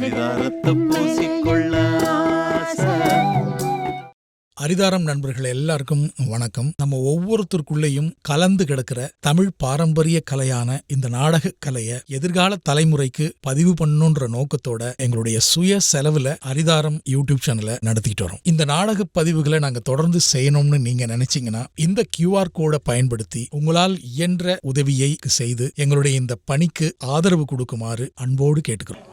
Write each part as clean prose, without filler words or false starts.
அரிதாரத்தை பூசிக்கொள்ள அரிதாரம் நண்பர்கள் எல்லாருக்கும் வணக்கம். நம்ம ஒவ்வொருத்தருக்குள்ளேயும் கலந்து கிடக்கிற தமிழ் பாரம்பரிய கலையான இந்த நாடக கலையை எதிர்கால தலைமுறைக்கு பதிவு பண்ணணுன்ற நோக்கத்தோட எங்களுடைய சுய செலவுல அரிதாரம் யூடியூப் சேனலை நடத்திட்டு வரோம். இந்த நாடக பதிவுகளை நாங்க தொடர்ந்து செய்யணும்னு நீங்க நினைச்சீங்கன்னா இந்த QR கோடை பயன்படுத்தி உங்களால் இயன்ற உதவியை செய்து எங்களுடைய இந்த பணிக்கு ஆதரவு கொடுக்குமாறு அன்போடு கேட்டுக்கிறோம்.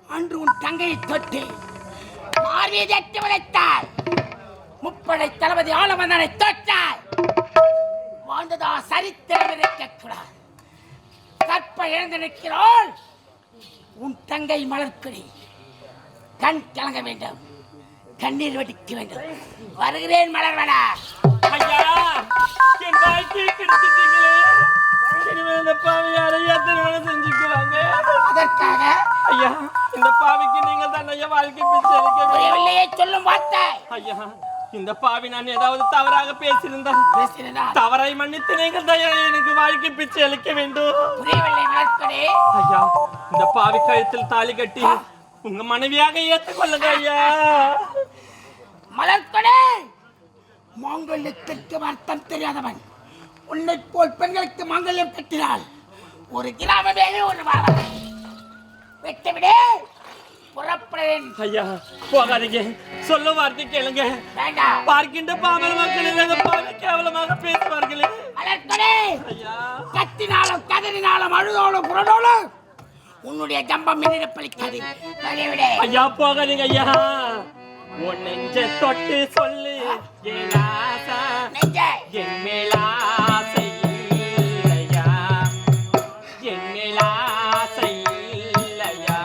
அன்று உன் தங்கையை தொட்டு மார்வீதி எட்டு விளைத்தாய். முப்படை தளபதி ஆலமன்னனை தோற்றாய். வாழ்ந்ததா சரித்திரம் இருக்கக்கூடாது. கற்ப இழந்து நிற்கிறாள் உன் தங்கை மலர்கொடி. கண் கலங்க வேண்டும், கண்ணீர் வெடிக்க வேண்டும். வருகிறேன் மலர்வடா. ஐயா, என் வாழ்க்கையை கெடுத்துட்டீங்களே. இனிமேல் இந்த பாவியாரை எத்தனை செஞ்சுக்குவாங்க? அதற்காக ஐயா, இந்த பாவிக்கு நீங்கள் தான் ஐயா வாழ்க்கை பிச்சை புரியவில்லையே சொல்லும் வார்த்தை. ஐயா, இந்த பாவி நான் ஏதாவது தவறாக பேசியிருந்தால் தவறை மன்னித்து நீங்கள் தான் எனக்கு வாழ்க்கை பிச்சை அளிக்க வேண்டும். புரியவில்லை மலர்கொடி. ஐயா, இந்த பாவி கழுத்தில் தாலி கட்டி உங்க மனைவியாக ஏற்றுக்கொள்ளுங்க ஐயா. மலர்கொடி, மாங்கல்யத்திற்கு அர்த்தம் தெரியாதவன் உன்னை போல் பெண்களுக்கு மாங்கல்யம் கட்டினாள். ஒரு கிராமமே ஒரு வாரம் விட்டுவிடு. புறப்படுறேன். ஐயா, போகாதீங்க. சொல்ல வார்த்தை கேளுங்க. வேண்டாம். பார்க்கின்ற பாவல் மக்கள் பாவி கேவலமாக பேசுவார்களே. மலர்கொடி, ஐயா, கத்தினாலும் கதறினாலும் அழுதோடும் புறனோடும் உன்னுடைய ஜம்பம் என்னிடம் பலிக்காது. வெளிவிடு. ஐயா, போகாதீங்க ஐயா. உன் நெஞ்ச தொட்டு சொல்லு என் ஆசை, என் மேல் ஆசை இல்லையா, என் மேல் ஆசை இல்லையா.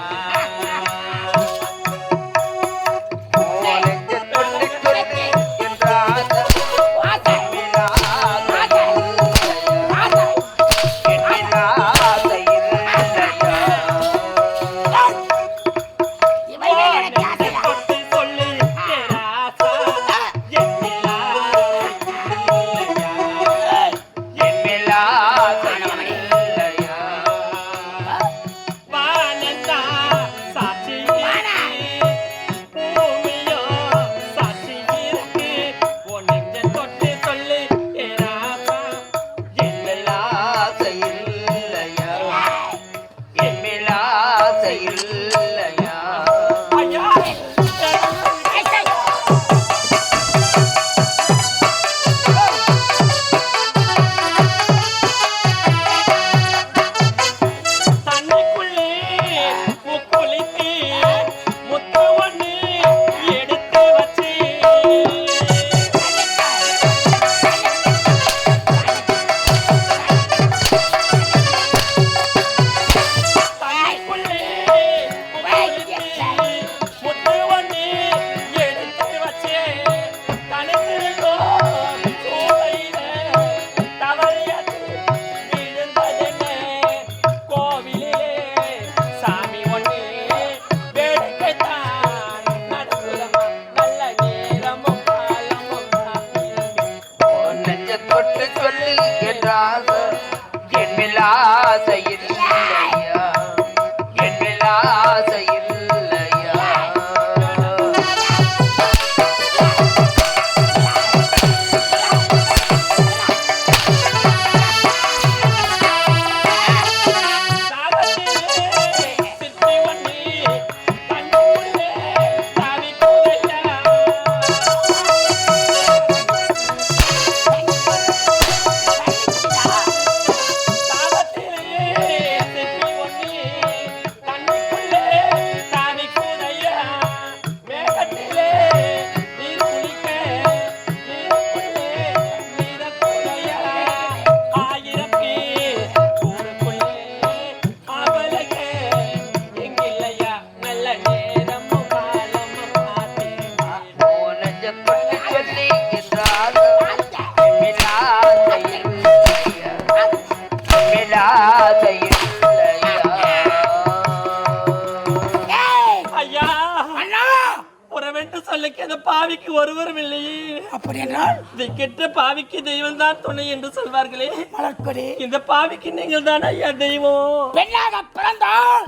பாவிக்கு ஒருவரும் இல்லையே. அப்படி என்றால் திக்கெட்ட பாவிக்கு தெய்வம் தான் துணை என்று சொல்வார்களே. மலர்கொடி, இந்த பாவிக்கு நீங்கள் தான் ஐயா தெய்வம். பெண்ணாக பிறந்தால்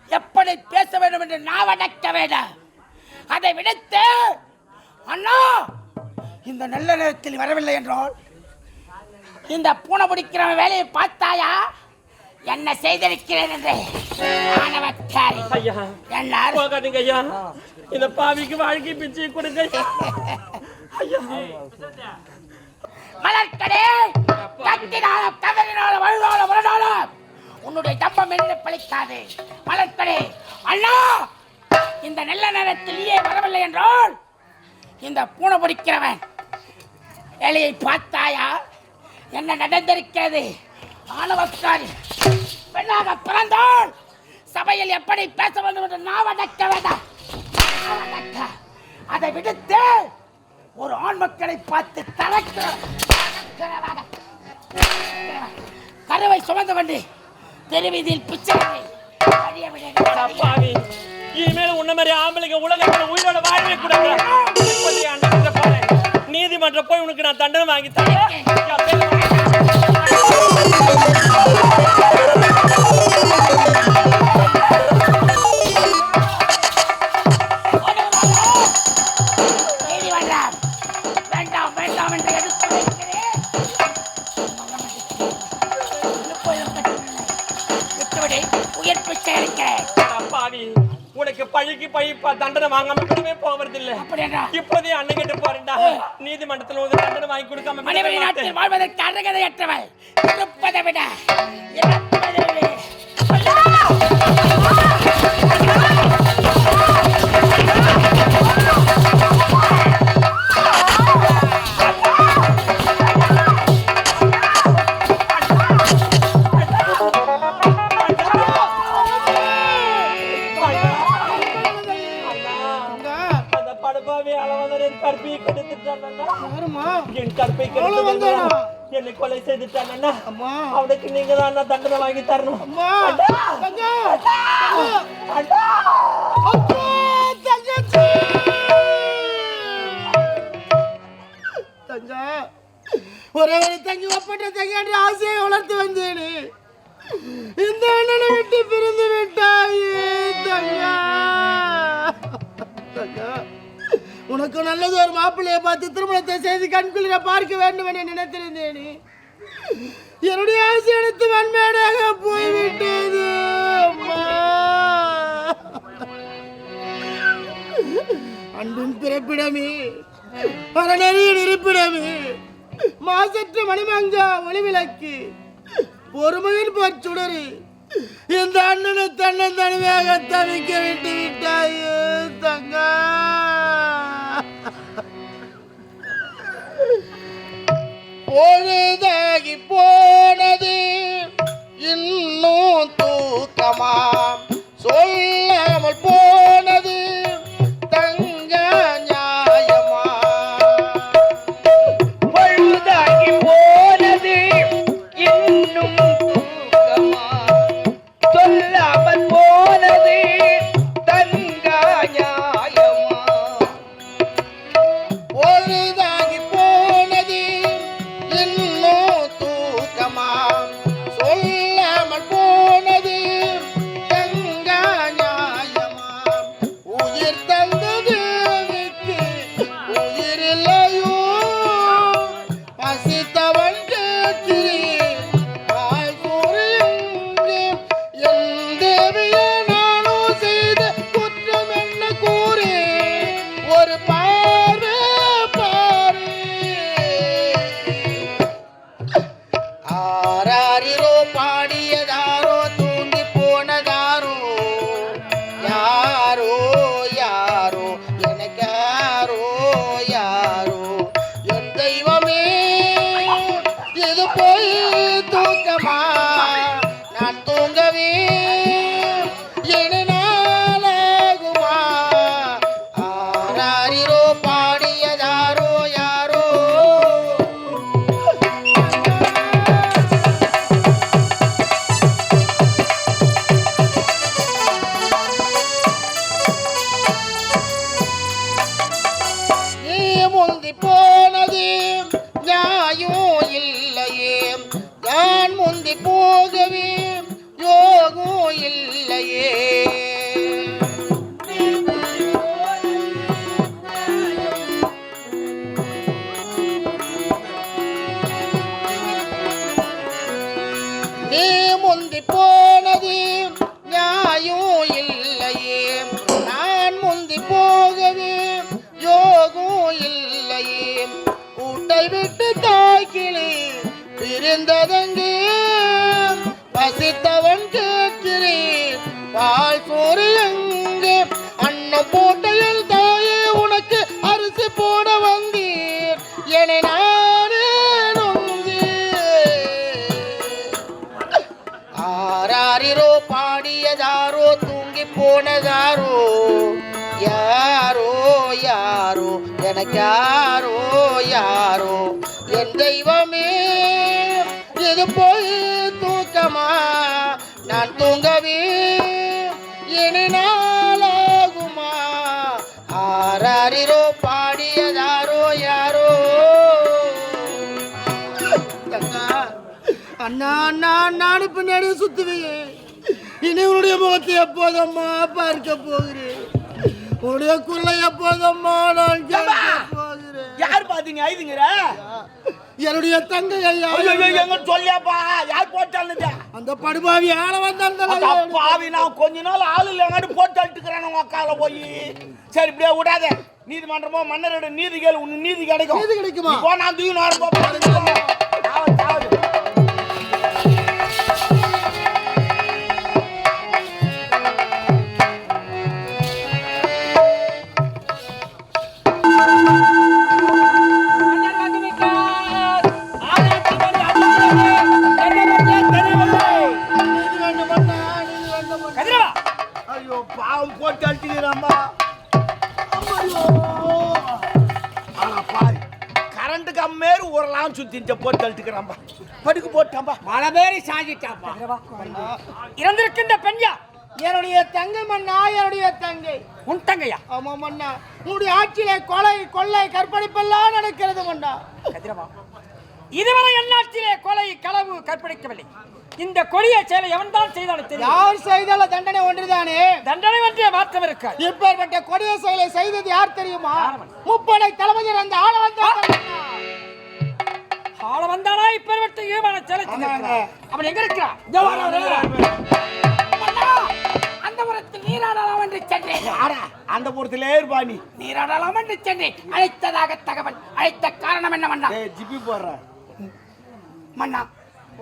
எப்படி பேச வேண்டும் என்று நான் அடக்க வேண்டும். அதை விடுத்து அண்ணா இந்த நல்ல நேரத்தில் வரவில்லை என்றால் இந்த பூனை பிடிக்கிறவன் வேலையை பார்த்தாயா என்ன செய்திருக்கிறேன் என்று ஆணவக்காரி. ஐயா என்ன போகாதீங்க ஐயா, இந்த பாவிக்கு வாழ்க்கை பிச்சை கொடுங்க ஐயா. மலர்கடே, கத்தினாலும் கதறினாலும் அழுதாலும் வரனாலும் உன்னுடைய தப்பம் என்று பழிக்காது. மலர்கடே, அண்ணா இந்த நல்ல நேரத்தில் நீயே வரவில்லை என்றால் இந்த பூனை பிடிக்கிறவன் வேலையை பார்த்தாயா என்ன நடந்திருக்கிறது. ஆணவக்காரி, பெண்ணாக பிறந்தால் சபையில் எப்படி பேச வேண்டும் என்று நான் அடக்க வேண்டாம். அதை விடுத்து ஒரு ஆண் மக்களை பார்த்து கருவை சுமந்து கொண்டு தெருவீதியில் பிச்சை பாவி, இனிமேல் உன்ன மாதிரி ஆம்பளைங்க உலகத்தில் உயிரோட வாழவே கூடாது. நீதிமன்றம் போய் உனக்கு நான் தண்டனை வாங்கி தரேன். வேண்டாம் வேண்டாம் என்று எடுத்து வைக்கிறேன். உயிர் பிச்சை அளிக்கிறேன். பாவி, உனக்கு பழிக்கு பழி தண்டனை வாங்காம விடவே போவதில்லை. இப்போதே அண்ணன் கிட்ட போறேன்டா. நீதிமன்றத்தில் ஒரு தண்டனை வாங்கி கொடுக்காம மனைவி நாட்டில் வாழ்வதற்கு அருகதையற்றவள் இருப்பதை விட இறப்பதை விட. என்னை கொலை செய்துட்டான். அவனுக்கு நீங்க தான் தண்டனை வாங்கி தரணும். ஒரே ஒரு தங்கி ஒப்பட்ட தங்கி ஆசையை வளர்த்து வந்தேனே, இந்த அண்ணனை விட்டு பிரிந்து விட்டாயே தங்கா. தங்கா, உனக்கு நல்லது ஒரு மாப்பிள்ளையை பார்த்து திருமணத்தை செய்து கண்குளிர பார்க்க வேண்டும் என நினைத்திருந்தேனே. என்னுடைய ஆசை எடுத்து வன்மேடாக போய்விட்டது. அன்பின் பிறப்பிடமே, அறநெறியின் இருப்பிடமே, மாசற்ற மணிமங்கா ஒளிவிளக்கு, பொறுமையின் பொற்சுடரு, இந்த அண்ணனை தன்னன் தனிமையாக தவிக்க விட்டு விட்டாயே தங்கா. பொழுதாகி போனது இன்னும் தூக்கமா, சொல்லாமல் போனது தங்க நியாயமா. பொழுதாகி போனது இன்னும் தூக்கமா, சொல்லாமல் போனது தங்க நியாயமா. பொழுதாகி போனது இன்னும் தூக்கமா, சொல்லாமல் போனது தங்க இல்லையே. நீ முந்தி போனது நியாயம் இல்லையே, நான் முந்தி போகவே யோகம் இல்லையே. கூட்டை விட்டு தாய்க்கிளி பிரிந்ததங்கே, பசித்தவன் கேட்கிறேன் பால் சோறு எங்கே. அன்னம் போட்டையில் தாயே உனக்கு அரிசி போட வந்தேன், என்னை நானே ஆராரிரோ பாடியதாரோ தூங்கி போனதாரோ, யாரோ யாரோ எனக்கு யாரோ யாரோ. என் தெய்வமே இது போய் தூக்கமா, நான் தூங்கவே இனி நாளாகுமா. ஆராரிரோ பாடியதாரோ யாரோ. அண்ணா அண்ணா நான் பின்னாடி சுத்துவீங்க, இனி உன்னுடைய முகத்தை எப்போதம்மா பார்க்க போகிறேன், உன்னுடைய குரலை எப்போதம்மா நான் கேட்க போகிறேன். யார் பாத்தீங்க ஐதுங்கிற? என்னுடைய தங்கை ஐயா. எங்க சொல்லியாப்பா, யார் போட்டாலும் அந்த படுபாவி ஆள வந்தால் பாவி. நான் கொஞ்ச நாள் ஆளு இல்லைங்காட்டு போட்டு அழுட்டுக்கிறேன் உங்க அக்கால போய். சரி இப்படியே விடாத, நீதிமன்றமோ மன்னரோட நீதி கேளு, உன் நீதி கிடைக்கும். நீதி கிடைக்குமா? இப்போ நான் தூக்கி ஆரம்பம். ஐயோ பாவம் போட்டு அழுட்டுக்கிறாம்பா. கரண்ட் கம்மேறு ஒரு லாம் சுத்திட்ட போட்டு அழுட்டுக்கிறாம்பா. படுக்கு போட்டாம்பா. மழை பேரி சாஞ்சிட்டாப்பா. இறந்திருக்கின்ற பெண்யா என்னுடைய தங்கை மன்னா, என்னுடைய தங்கை. உன் தங்கையா? ஆமா மன்னா, உன்னுடைய ஆட்சியிலே கொலை கொள்ளை கற்பழிப்பெல்லாம் நடக்கிறது மன்னா. இதுவரை எந்நாட்டிலே கொலை களவு கற்பழிக்கவில்லை. இந்த கொடிய செயலை எவன் தான் செய்தாலும் தெரியும். யார் செய்தால தண்டனை ஒன்றுதானே. தண்டனை ஒன்றிய மாற்றம் இருக்க. இப்பேற்பட்ட கொடிய செயலை செய்தது யார் தெரியுமா? முப்படை தளபதி அந்த ஆள வந்தானா இப்பேற்பட்ட ஈமான செயலை செய்திருக்கிறான். அவன் எங்க இருக்கிறான்? அந்த புறத்தில் நீராடலாம் என்று சென்றேன். அந்த புறத்திலே இருப்பா நீ. நீராடலாம் என்று சென்றேன். அழைத்ததாக தகவல். அழைத்த காரணம் என்ன மன்னா? ஜிப்பி போடுற மன்னா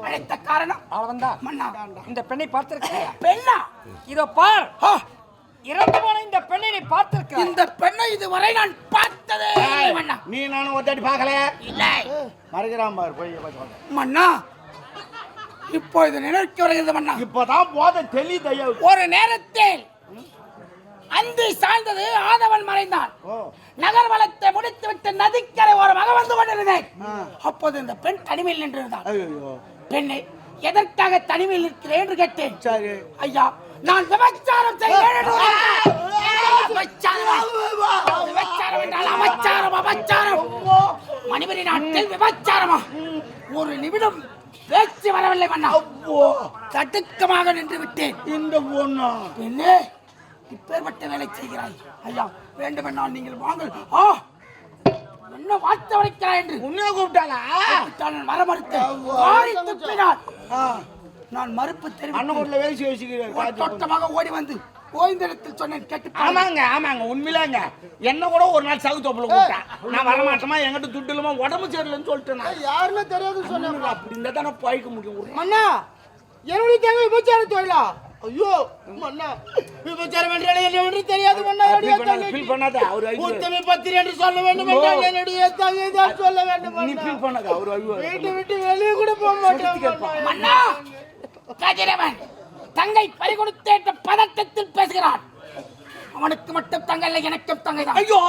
அழைத்த காரணம் அவன்தா மன்னா. இந்த பெண்ணை பார்த்திருக்க? பெண்ணா? இதோ பார், இறந்து போன இந்த பெண்ணை நீ பார்த்திருக்க? இந்த பெண்ணை இதுவரை நான் பார்த்ததே இல்லை மன்னா. நீ நானும் ஒத்தாடி பார்க்கல. இல்லை மறைக்கிறான் பாரு போய் மன்னா. இப்போ இது நினைக்க வருகிறது மன்னா. இப்பதான் போத தெளிதையா. ஒரு நேரத்தில் அந்தி சாய்ந்தது, ஆதவன் மறைந்தான். நகர் வளத்தை முடித்து விட்டு நதிக்கரை ஓரமாக வந்து கொண்டிருந்தேன். அப்போது இந்த பெண் தனிமையில் நின்றிருந்தாள். பெண்ணை எதற்காக தனிமையில் இருக்கிறேன் என்று கேட்டேன். சரி ஐயா, நான் விபச்சாரம் செய்கிறேன். விபச்சாரம் என்றால் அபச்சாரம். அபச்சாரம் மணிபுரி நாட்டில் விபச்சாரமா? ஒரு நிமிடம் பேச்சு வரவில்லை மன்னா. தடுக்கமாக நின்று விட்டேன். இந்த பொண்ணா என்ன இப்பேற்பட்ட வேலை செய்கிறாய்? ஐயா வேண்டுமென்றால் நீங்கள் வாங்கள். என்ன வார்த்தை வளைக்கிறாய் என்று உன்னைய கூப்பிட்டாளா? நான் வர மறுத்தேன். நான் மறுப்பு அண்ணன் வேசி வச்சுக்கிறேன். தோட்டமாக ஓடி வந்து ஓய்ந்த இடத்தில் சொன்னேன் கேட்டு. ஆமாங்க ஆமாங்க உண்மையிலாங்க. என்ன கூட ஒரு நாள் சகு தோப்புல கூப்பிட்டேன். நான் வரமாட்டேமா, எங்கிட்ட துட்டு இல்லாம உடம்பு சரியில்லைன்னு சொல்லிட்டேன். யாருன்னு தெரியாது சொன்னாங்க. அப்படி இருந்தா தானே போய்க்க முடியும். மன்னா, என்னுடைய தங்கை விபச்சாரம் தொழிலா? ஐயோ மன்னா, விபச்சாரம் என்றாலே என்ன தெரியாது மன்னா. ஃபீல் பண்ணாத. அவர் உத்தமி பத்திரி என்று சொல்ல வேண்டும் என்றால் என்னுடைய தங்கை தான் சொல்ல வேண்டும். நீ ஃபீல் பண்ணாத. அவர் வீட்டு விட்டு வெளியே கூட போக மாட்டேன் மன்னா. கதிரவன் தங்கை பறிகொடுத்த பதட்டத்தில் பேசுகிறான். அவனுக்கு மட்டும் தங்கை இல்லை, எனக்கும் தங்கை தான். ஐயோ